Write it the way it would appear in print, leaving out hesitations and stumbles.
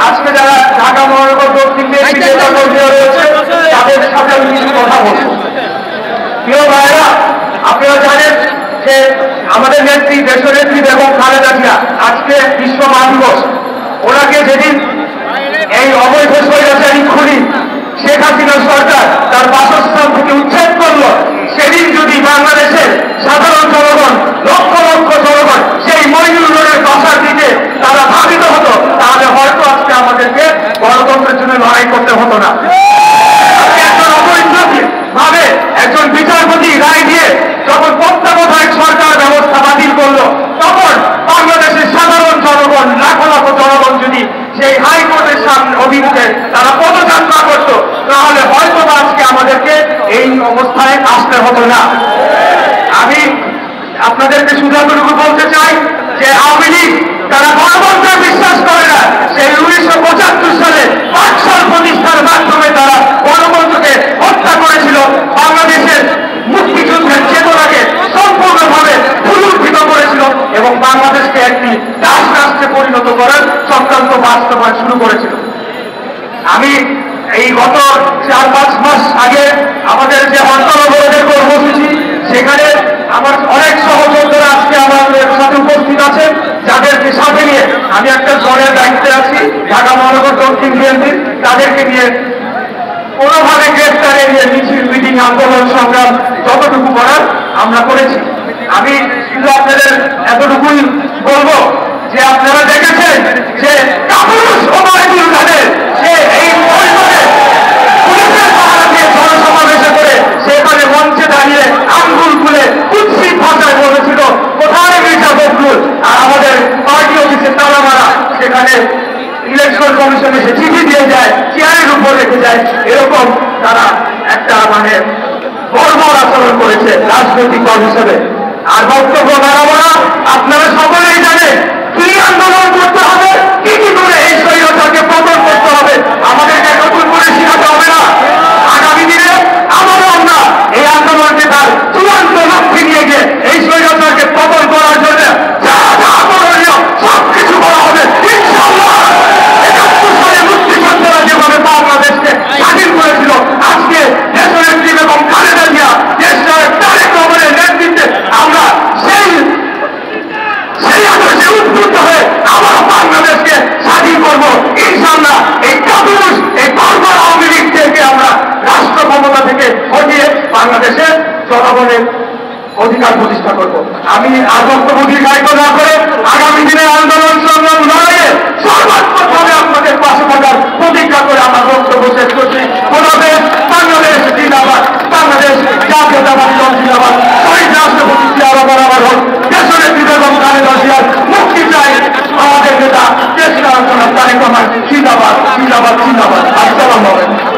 আজকে যারা ঢাকা মহানগর দক্ষিণ রয়েছে তাদের সাথে আমি কিছু কথা বলবো। প্রিয় ভাইরা, আপনারা জানেন যে আমাদের নেত্রী দেশনেত্রী বেগম খালেদা জিয়া আজকে বিশ্ব মা দিবস। ওনাকে যেদিন এই অবৈধ স্বৈরাচারী খুনি শেখ হাসিনা সরকার তার বাসস্থান থেকে উচ্ছেদ করলো, সেদিন যদি বাংলাদেশের সাধারণ জনগণ লক্ষ লক্ষ জনগণ সেই মইনুল রোডের বাসার দিকে তারা ধাবিত হতো, তাহলে হয়তো আজকে আমাদেরকে গণতন্ত্রের জন্য লড়াই করতে হতো না। একজন অবৈধনিক ভাবে একজন বিচারপতি রায় দিয়ে যখন তত্ত্বাবধায়ক সরকার ব্যবস্থা বাতিল করলো, তখন বাংলাদেশের সাধারণ জনগণ লাখ লাখ জনগণ যদি সেই হাইকোর্টের সামনে অভিমুখে তারা পদযাত্রা করত, তাহলে হয়তো আজকে আমাদেরকে এই অবস্থায় আসতে হতো না। আমি আপনাদেরকে শুধু এতটুকু বলতে চাই যে আওয়ামী লীগ তারা গণতন্ত্রে বিশ্বাস করে না। সেই 1975 সালে পাকশাল প্রতিষ্ঠার মাধ্যমে তারা গণতন্ত্রকে হত্যা করেছিল, বাংলাদেশের মুক্তিযুদ্ধের চেতনাকে সম্পূর্ণভাবে পুনরুজ্জীবিত করেছিল এবং বাংলাদেশকে একটি দাস রাষ্ট্রে পরিণত করার চক্রান্ত বাস্তবায়ন শুরু করেছিল। আমি এই গত 4-5 মাস আগে আমাদের যে হরতাল অবরোধের কর্মসূচি, সেখানে আমার অনেক সহযোদ্ধারা আজকে আমাদের সাথে উপস্থিত আছেন, যাদেরকে সাথে নিয়ে আমি একটা দলের দায়িত্বে আছি ঢাকা মহানগর দক্ষিণ বিএনপির। তাদেরকে নিয়ে কোনোভাবে গ্রেফতারে নিয়ে মিছিল, মিটিং, আন্দোলন, সংগ্রাম যতটুকু করার আমরা করেছি। আমি শুধু আপনাদের এতটুকুই বলবো যে আপনারা দেখেছেন যে কাপুরুষ ওবায়দুল কাদের সে এই পরিবারে পুলিশের পাহারা দিয়ে জনসমাবেশে করে সেখানে মঞ্চে দাঁড়িয়ে আঙ্গুল খুলে কুৎসিত ভাষায় বলেছিল কোথায় মির্জা ফখরুল, আর আমাদের পার্টি অফিসে তালা মারা, সেখানে ইলেকশন কমিশন এসে চিঠি দিয়ে যায়, চেয়ারের উপর রেখে যায়। এরকম তারা একটা বর্বর আচরণ করেছে রাজনৈতিক দল হিসেবে। আর বক্তব্য বাড়াবো না, আপনারা সকলেই জানেন কি আন্দোলন করতে হবে, কি কি করে এই স্বৈরাচারকে পতন করতে হবে। আমাদেরকে নতুন করে শেখাতে হবে না। আগামী দিনে আবারও আমরা এই আন্দোলনকে তার চূড়ান্ত লক্ষ্যে নিয়ে গিয়ে এই স্বৈরাচারকে পতন করার জন্য যা যা করণীয় সবকিছু করা হবে ইনশাআল্লাহ। ৭১ সালে মুক্তিযোদ্ধারা যেভাবে বাংলাদেশকে স্বাধীন করেছিল, আজকে দেশনেত্রী বেগম খালেদা জিয়া, দেশের তারেক রহমানের নেতৃত্বে আমরা সেই আদর্শে উদ্বুদ্ধ হয়ে আবার বাংলাদেশকে স্বাধীন করবো ইনশাআল্লাহ। এই কাপুরুষ এই বর্বর আওয়ামী লীগ থেকে আমরা রাষ্ট্র ক্ষমতা থেকে হটিয়ে বাংলাদেশের জনগণের অধিকার প্রতিষ্ঠা করবো। আমি আর বক্তব্য দীর্ঘায়িত না করে আগামী দিনে আন্দোলন সংগ্রাম লড়াইয়ে সর্বাত্মকভাবে আপনাদের পাশে থাকার প্রতিজ্ঞা করে আমার বক্তব্য শেষ করছি। বাংলাদেশ জিন্দাবাদ, বাংলাদেশ জাতীয়তাবাদী দল জিন্দাবাদ, শহীদ রাষ্ট্রপতি জিয়া রহমান হোক, দেশনেত্রী বেগম খালেদা জিয়ার মুক্তি চাই, আমাদের নেতা দেশ তারেক রহমান জিন্দাবাদ, জিন্দাবাদ, জিন্দাবাদ। আসসালামু আলাইকুম।